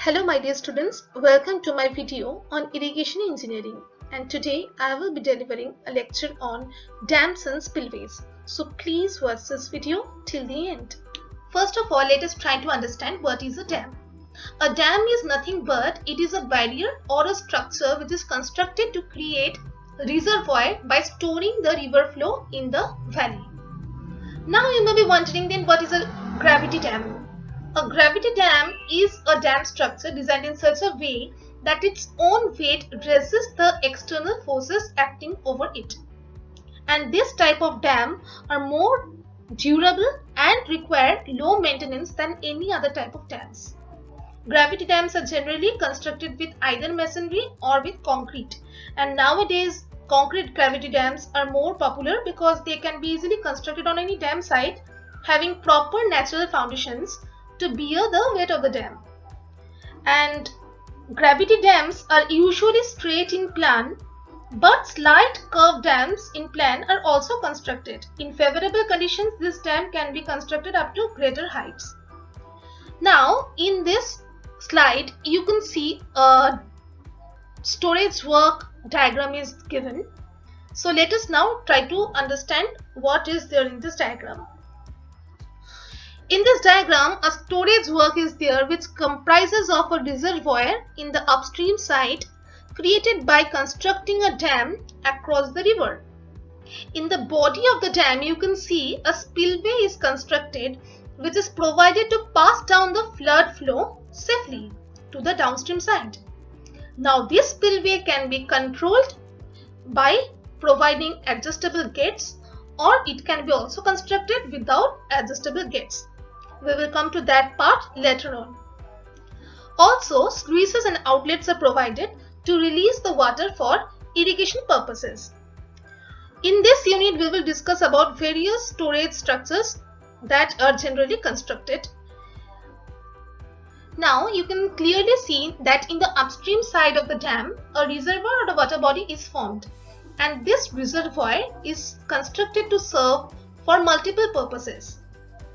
Hello my dear students, welcome to my video on irrigation engineering, and today I will be delivering a lecture on dams and spillways. So please watch this video till the end. First of all, let us try to understand what is a dam. A dam is nothing but it is a barrier or a structure which is constructed to create a reservoir by storing the river flow in the valley. Now you may be wondering then what is a gravity dam? A gravity dam is a dam structure designed in such a way that its own weight resists the external forces acting over it. And this type of dam are more durable and require low maintenance than any other type of dams. Gravity dams are generally constructed with either masonry or with concrete, and nowadays concrete gravity dams are more popular because they can be easily constructed on any dam site having proper natural foundations to bear the weight of the dam. And gravity dams are usually straight in plan, but slight curved dams in plan are also constructed. In favorable conditions, this dam can be constructed up to greater heights. Now in this slide you can see a storage work diagram is given. So let us now try to understand what is there in this diagram. In this diagram, a storage work is there which comprises of a reservoir in the upstream side created by constructing a dam across the river. In the body of the dam, you can see a spillway is constructed which is provided to pass down the flood flow safely to the downstream side. Now this spillway can be controlled by providing adjustable gates, or it can be also constructed without adjustable gates. We will come to that part later on. Also, sluices and outlets are provided to release the water for irrigation purposes. In this unit, we will discuss about various storage structures that are generally constructed. Now, you can clearly see that in the upstream side of the dam, a reservoir or a water body is formed. And this reservoir is constructed to serve for multiple purposes.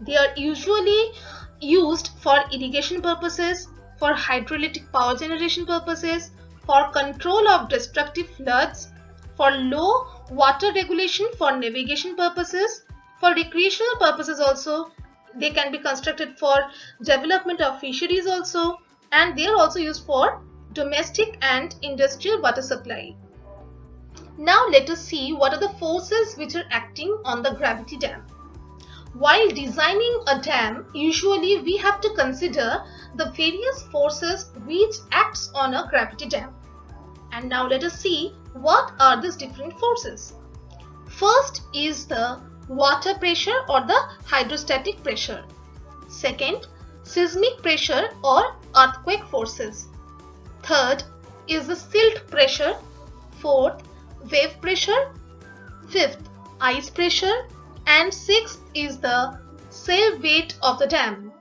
They are usually used for irrigation purposes, for hydroelectric power generation purposes, for control of destructive floods, for low water regulation for navigation purposes, for recreational purposes also. They can be constructed for development of fisheries also, and they are also used for domestic and industrial water supply. Now let us see what are the forces which are acting on the gravity dam. While designing a dam, usually we have to consider the various forces which acts on a gravity dam. And now let us see what are these different forces. First is the water pressure or the hydrostatic pressure. Second, seismic pressure or earthquake forces. Third is the silt pressure. Fourth, wave pressure. Fifth, ice pressure. And sixth is the sail weight of the dam.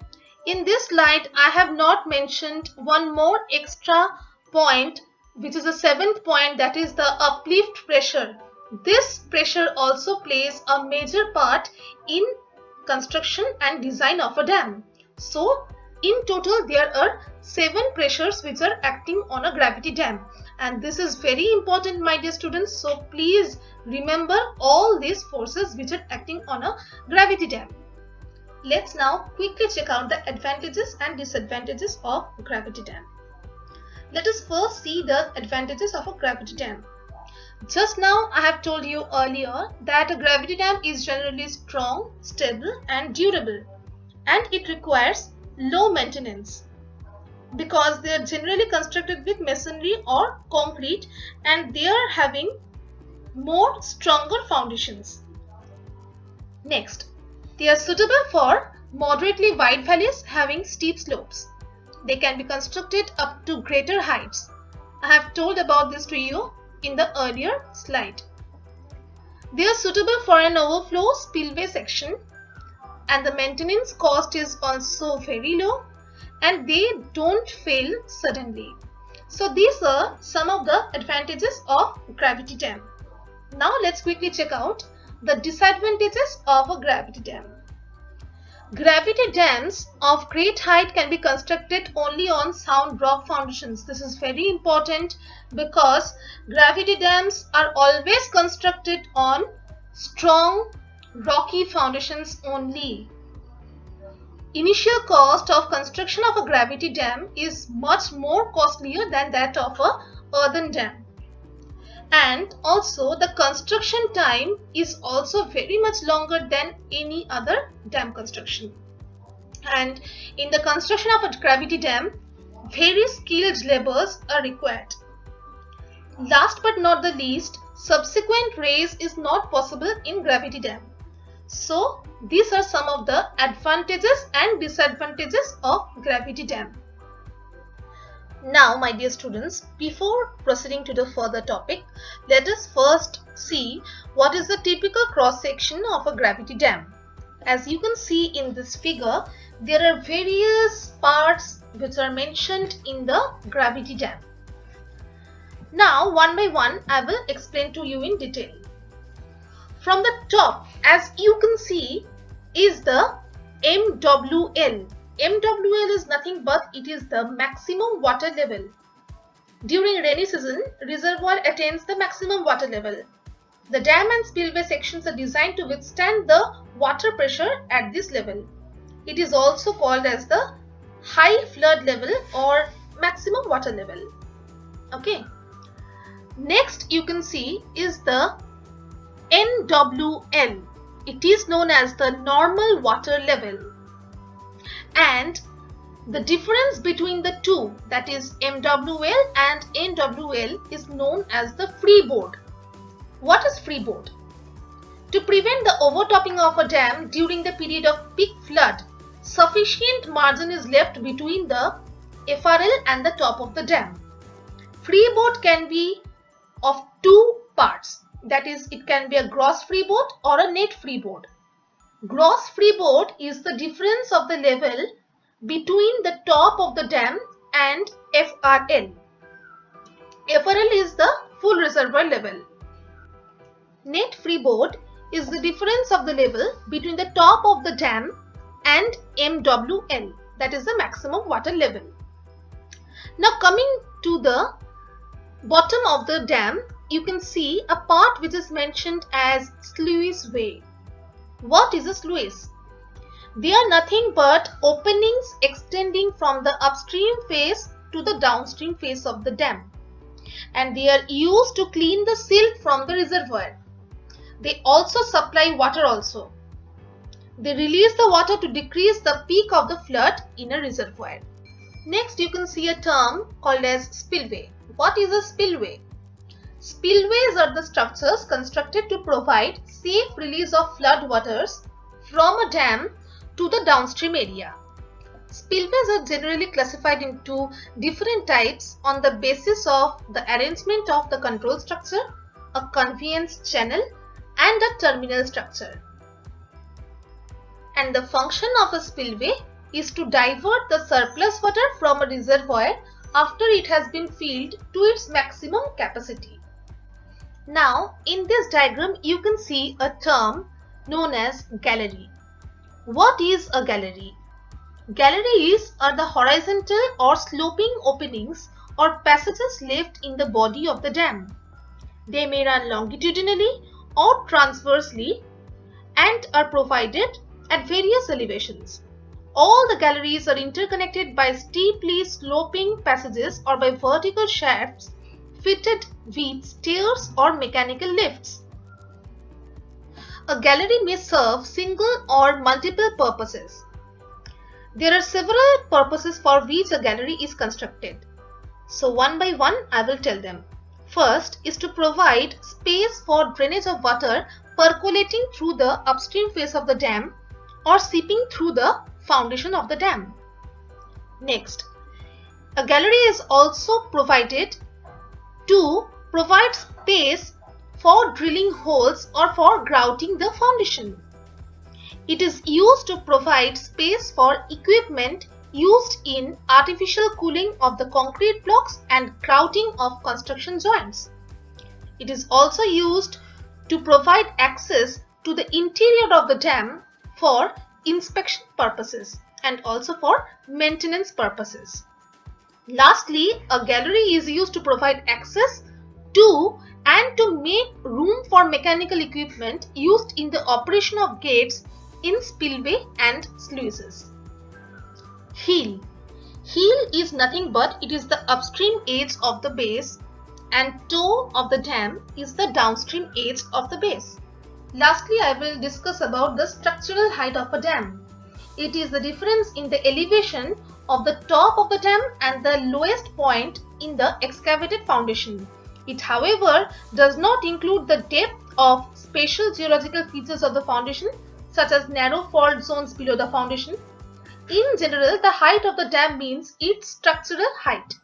In this slide, I have not mentioned one more extra point, which is the seventh point, that is the uplift pressure. This pressure also plays a major part in construction and design of a dam. So, in total, there are 7 pressures which are acting on a gravity dam. And this is very important, my dear students. So please remember all these forces which are acting on a gravity dam. Let's now quickly check out the advantages and disadvantages of gravity dam. Let us first see the advantages of a gravity dam. Just now I have told you earlier that a gravity dam is generally strong, stable and durable, and it requires low maintenance, because they are generally constructed with masonry or concrete and they are having more stronger foundations. Next, they are suitable for moderately wide valleys having steep slopes. They can be constructed up to greater heights. I have told about this to you in the earlier slide. They are suitable for an overflow spillway section, and the maintenance cost is also very low, and they don't fail suddenly. So these are some of the advantages of gravity dam. Now let's quickly check out the disadvantages of a gravity dam. Gravity dams of great height can be constructed only on sound rock foundations. This is very important because gravity dams are always constructed on strong rocky foundations only. Initial cost of construction of a gravity dam is much more costlier than that of a earthen dam. And also the construction time is also very much longer than any other dam construction. And in the construction of a gravity dam, very skilled laborers are required. Last but not the least, subsequent raise is not possible in gravity dam. So these are some of the advantages and disadvantages of gravity dam. Now, my dear students, before proceeding to the further topic, let us first see what is the typical cross section of a gravity dam. As you can see in this figure, there are various parts which are mentioned in the gravity dam. Now, one by one, I will explain to you in detail. From the top, as you can see, is the MWL. MWL is nothing but it is the maximum water level. During rainy season, reservoir attains the maximum water level. The dam and spillway sections are designed to withstand the water pressure at this level. It is also called as the high flood level or maximum water level. Okay. Next you can see is the NWL. It is known as the normal water level. And the difference between the two, that is MWL and NWL, is known as the freeboard. What is freeboard? To prevent the overtopping of a dam during the period of peak flood, sufficient margin is left between the FRL and the top of the dam. Freeboard can be of two parts, that is, it can be a gross freeboard or a net freeboard. Gross freeboard is the difference of the level between the top of the dam and FRL. FRL is the full reservoir level. Net freeboard is the difference of the level between the top of the dam and MWL, that is the maximum water level. Now coming to the bottom of the dam, you can see a part which is mentioned as sluice way. What is a sluice? They are nothing but openings extending from the upstream face to the downstream face of the dam, and they are used to clean the silt from the reservoir. They also supply water also. They release the water to decrease the peak of the flood in a reservoir. Next you can see a term called as spillway. What is a spillway? Spillways are the structures constructed to provide safe release of flood waters from a dam to the downstream area. Spillways are generally classified into different types on the basis of the arrangement of the control structure, a conveyance channel, and a terminal structure. And the function of a spillway is to divert the surplus water from a reservoir after it has been filled to its maximum capacity. Now, in this diagram, you can see a term known as gallery. What is a gallery? Galleries are the horizontal or sloping openings or passages left in the body of the dam. They may run longitudinally or transversely and are provided at various elevations. All the galleries are interconnected by steeply sloping passages or by vertical shafts fitted with stairs or mechanical lifts. A gallery may serve single or multiple purposes. There are several purposes for which a gallery is constructed. So one by one I will tell them. First is to provide space for drainage of water percolating through the upstream face of the dam or seeping through the foundation of the dam. Next, a gallery is also provided to provide space for drilling holes or for grouting the foundation. It is used to provide space for equipment used in artificial cooling of the concrete blocks and grouting of construction joints. It is also used to provide access to the interior of the dam for inspection purposes and also for maintenance purposes. Lastly, a gallery is used to provide access to and to make room for mechanical equipment used in the operation of gates in spillway and sluices. Heel. Heel is nothing but it is the upstream edge of the base, and toe of the dam is the downstream edge of the base. Lastly, I will discuss about the structural height of a dam. It is the difference in the elevation of the top of the dam and the lowest point in the excavated foundation. It, however, does not include the depth of special geological features of the foundation, such as narrow fault zones below the foundation. In general, the height of the dam means its structural height.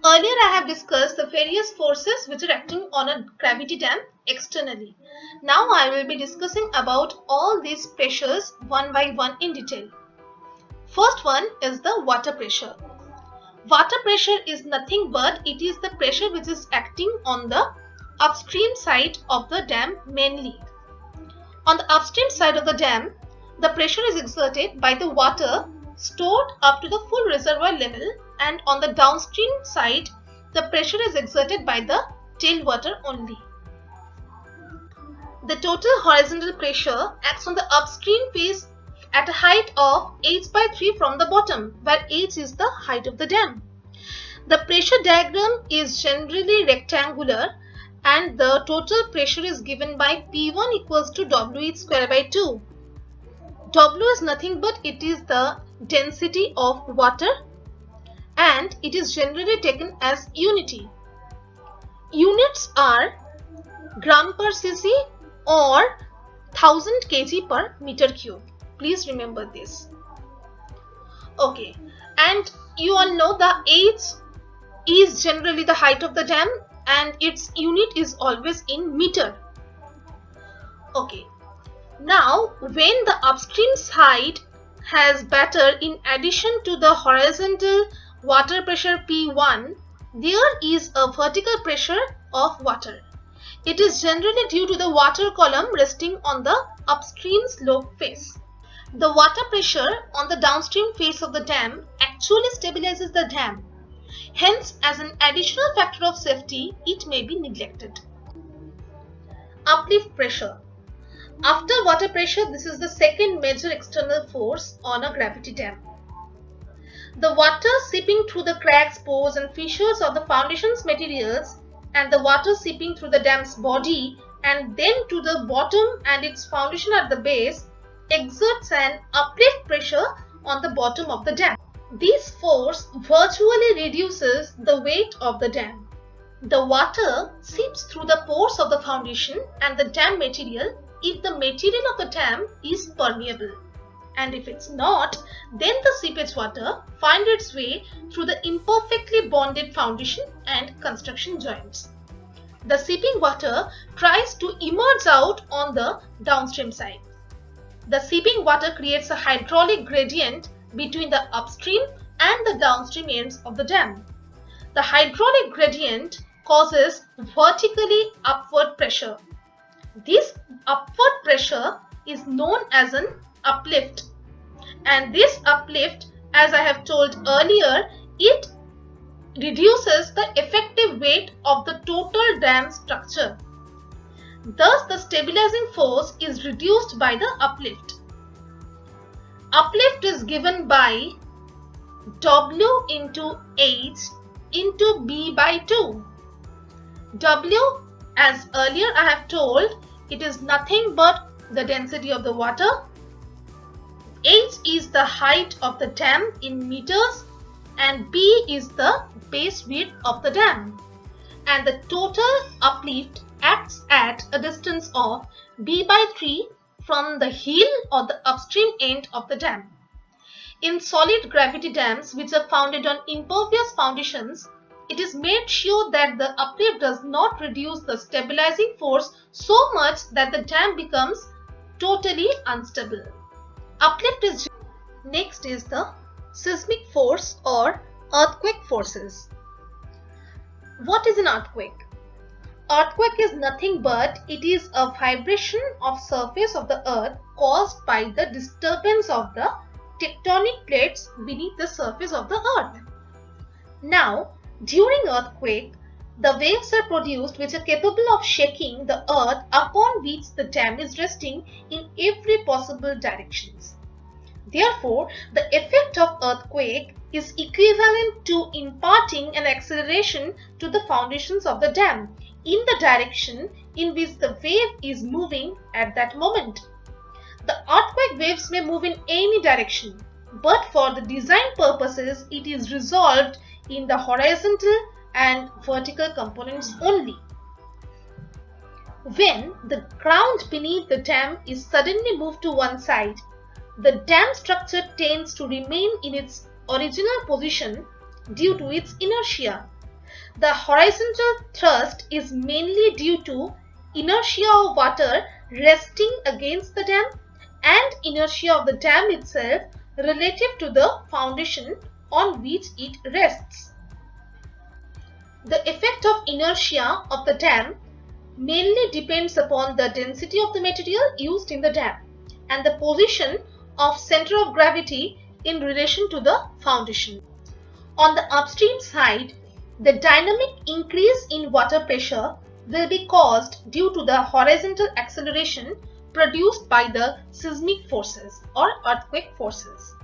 Earlier, I have discussed the various forces which are acting on a gravity dam externally. Now, I will be discussing about all these pressures one by one in detail. First one is the water pressure. Water pressure is nothing but it is the pressure which is acting on the upstream side of the dam mainly. On the upstream side of the dam, the pressure is exerted by the water stored up to the full reservoir level, and on the downstream side, the pressure is exerted by the tailwater only. The total horizontal pressure acts on the upstream face at a height of h/3 from the bottom, where h is the height of the dam. The pressure diagram is generally rectangular, and the total pressure is given by P1 equals to WH square by 2. W is nothing but it is the density of water, and it is generally taken as unity. Units are gram per cc or 1000 kg per meter cube. Please remember this. Okay, and you all know the h is generally the height of the dam and its unit is always in meter. Okay, now when the upstream side has better in addition to the horizontal water pressure P1, there is a vertical pressure of water. It is generally due to the water column resting on the upstream slope face. The water pressure on the downstream face of the dam actually stabilizes the dam. Hence, as an additional factor of safety, it may be neglected. Uplift pressure. After water pressure, this is the second major external force on a gravity dam. The water seeping through the cracks, pores and fissures of the foundation's materials, and the water seeping through the dam's body and then to the bottom and its foundation at the base exerts an uplift pressure on the bottom of the dam. This force virtually reduces the weight of the dam. The water seeps through the pores of the foundation and the dam material if the material of the dam is permeable, and if it's not, then the seepage water finds its way through the imperfectly bonded foundation and construction joints. The seeping water tries to emerge out on the downstream side. The seeping water creates a hydraulic gradient between the upstream and the downstream ends of the dam. The hydraulic gradient causes vertically upward pressure. This upward pressure is known as an uplift, and this uplift, as I have told earlier, it reduces the effective weight of the total dam structure. Thus, the stabilizing force is reduced by the uplift. Uplift is given by W into H into B by 2. W, as earlier I have told, it is nothing but the density of the water. H is the height of the dam in meters, and B is the base width of the dam. And the total uplift acts at a distance of B by 3 from the heel or the upstream end of the dam. In solid gravity dams which are founded on impervious foundations, it is made sure that the uplift does not reduce the stabilizing force so much that the dam becomes totally unstable. Uplift is next is the seismic force or earthquake forces. What is an earthquake? Earthquake is nothing but it is a vibration of surface of the earth caused by the disturbance of the tectonic plates beneath the surface of the earth. Now, during earthquake, the waves are produced which are capable of shaking the earth upon which the dam is resting in every possible directions. Therefore, the effect of earthquake is equivalent to imparting an acceleration to the foundations of the dam in the direction in which the wave is moving at that moment. The earthquake waves may move in any direction, but for the design purposes, it is resolved in the horizontal and vertical components only. When the ground beneath the dam is suddenly moved to one side, the dam structure tends to remain in its original position due to its inertia. The horizontal thrust is mainly due to inertia of water resting against the dam and inertia of the dam itself relative to the foundation on which it rests. The effect of inertia of the dam mainly depends upon the density of the material used in the dam and the position of center of gravity in relation to the foundation. On the upstream side, the dynamic increase in water pressure will be caused due to the horizontal acceleration produced by the seismic forces or earthquake forces.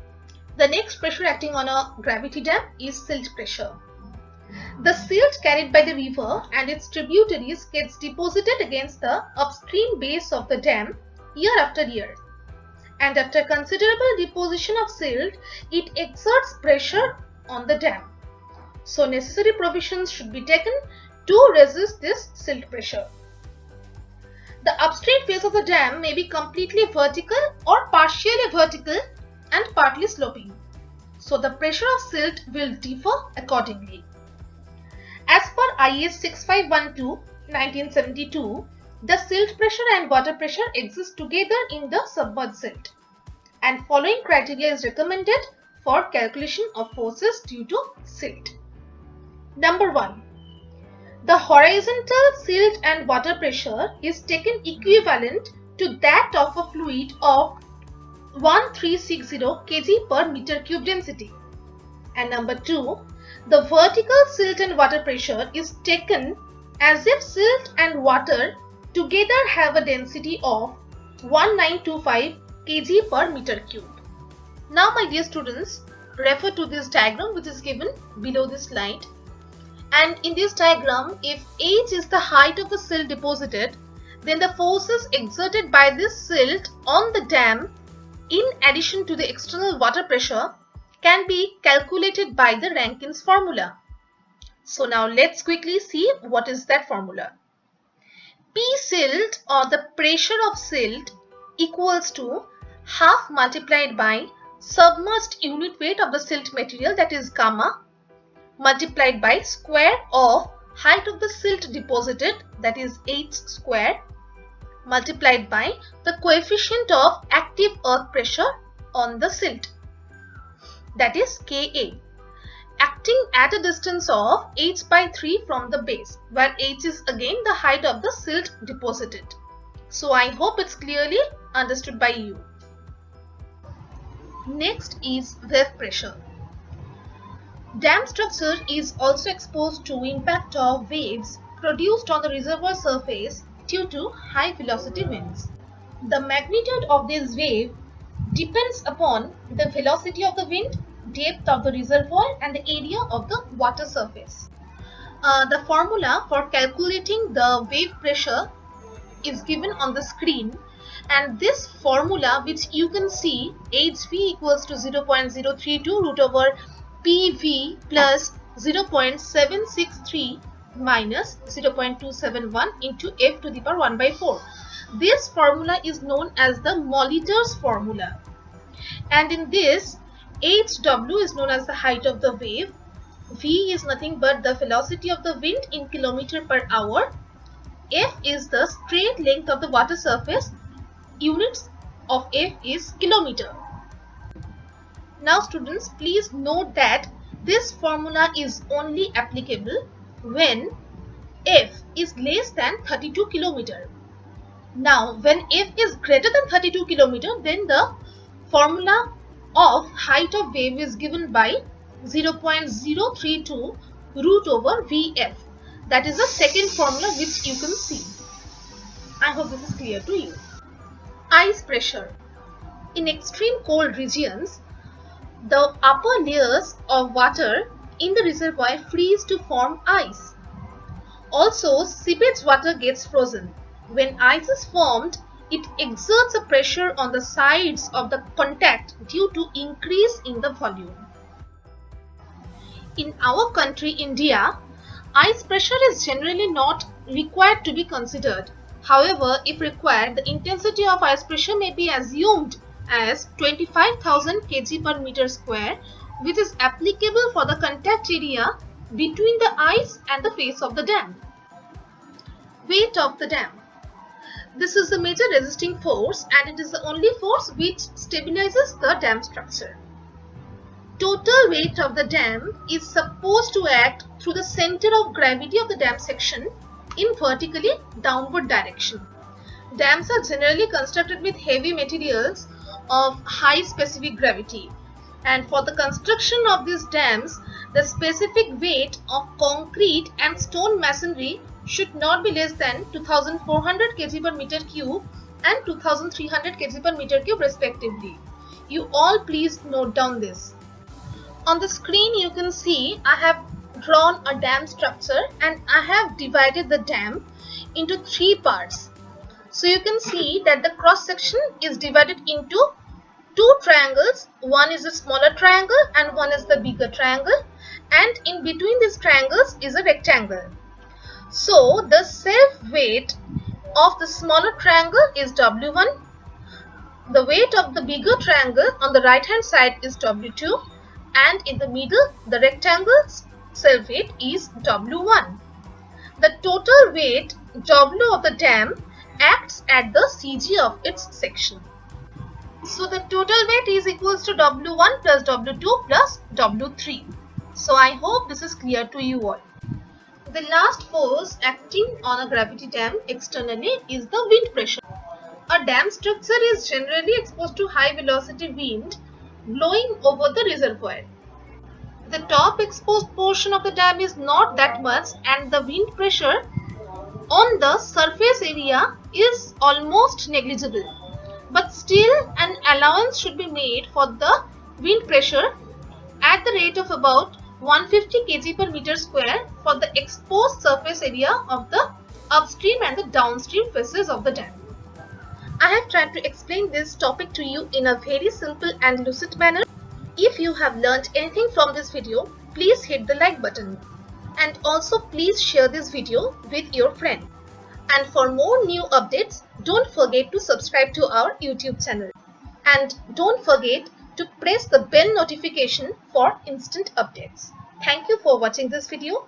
The next pressure acting on a gravity dam is silt pressure. The silt carried by the river and its tributaries gets deposited against the upstream base of the dam year after year. And after considerable deposition of silt, it exerts pressure on the dam. So necessary provisions should be taken to resist this silt pressure. The upstream face of the dam may be completely vertical or partially vertical and partly sloping. So the pressure of silt will differ accordingly. As per IS 6512-1972, the silt pressure and water pressure exist together in the submerged silt, and following criteria is recommended for calculation of forces due to silt. Number 1. The horizontal silt and water pressure is taken equivalent to that of a fluid of 1360 kg per meter cube density. And number 2. The vertical silt and water pressure is taken as if silt and water together have a density of 1925 kg per meter cube. Now my dear students, refer to this diagram which is given below this slide. And in this diagram, if h is the height of the silt deposited, then the forces exerted by this silt on the dam in addition to the external water pressure can be calculated by the Rankine's formula. So now let's quickly see what is that formula. P silt or the pressure of silt equals to half multiplied by submerged unit weight of the silt material, that is gamma, multiplied by square of height of the silt deposited, that is h square, multiplied by the coefficient of active earth pressure on the silt, that is Ka, acting at a distance of h by 3 from the base, where h is again the height of the silt deposited. So I hope it's clearly understood by you. Next is wave pressure. Dam structure is also exposed to impact of waves produced on the reservoir surface due to high velocity winds. The magnitude of this wave depends upon the velocity of the wind, depth of the reservoir and the area of the water surface. The formula for calculating the wave pressure is given on the screen, and this formula, which you can see, hv equals to 0.032 root over pv plus 0.763 minus 0.271 into f to the power 1 by 4. This formula is known as the Molitor's formula, and in this hw is known as the height of the wave, v is nothing but the velocity of the wind in kilometer per hour, f is the straight length of the water surface, units of f is kilometer. Now students, please note that this formula is only applicable when f is less than 32 kilometer. Now, when f is greater than 32 km, then the formula of height of wave is given by 0.032 root over Vf. That is the second formula which you can see. I hope this is clear to you. Ice pressure. In extreme cold regions, the upper layers of water in the reservoir freeze to form ice. Also, seepage water gets frozen. When ice is formed, it exerts a pressure on the sides of the contact due to increase in the volume. In our country, India, ice pressure is generally not required to be considered. However, if required, the intensity of ice pressure may be assumed as 25,000 kg per meter square, which is applicable for the contact area between the ice and the face of the dam. Weight of the dam. This is the major resisting force and it is the only force which stabilizes the dam structure. Total weight of the dam is supposed to act through the center of gravity of the dam section in vertically downward direction. Dams are generally constructed with heavy materials of high specific gravity, and for the construction of these dams, the specific weight of concrete and stone masonry should not be less than 2400 kg per meter cube and 2300 kg per meter cube respectively. You all please note down this. On the screen you can see I have drawn a dam structure and I have divided the dam into three parts. So you can see that the cross section is divided into two triangles. One is a smaller triangle and one is the bigger triangle, and in between these triangles is a rectangle. So the self weight of the smaller triangle is W1. The weight of the bigger triangle on the right hand side is W2, and in the middle the rectangle's self weight is W1. The total weight W of the dam acts at the CG of its section. So the total weight is equals to W1 plus W2 plus W3. So I hope this is clear to you all. The last force acting on a gravity dam externally is the wind pressure. A dam structure is generally exposed to high velocity wind blowing over the reservoir. The top exposed portion of the dam is not that much and the wind pressure on the surface area is almost negligible. But still an allowance should be made for the wind pressure at the rate of about 150 kg per meter square for the exposed surface area of the upstream and the downstream faces of the dam. I have tried to explain this topic to you in a very simple and lucid manner. If you have learnt anything from this video, please hit the like button. And also please share this video with your friend. And for more new updates, don't forget to subscribe to our YouTube channel. And don't forget to press the bell notification for instant updates. Thank you for watching this video.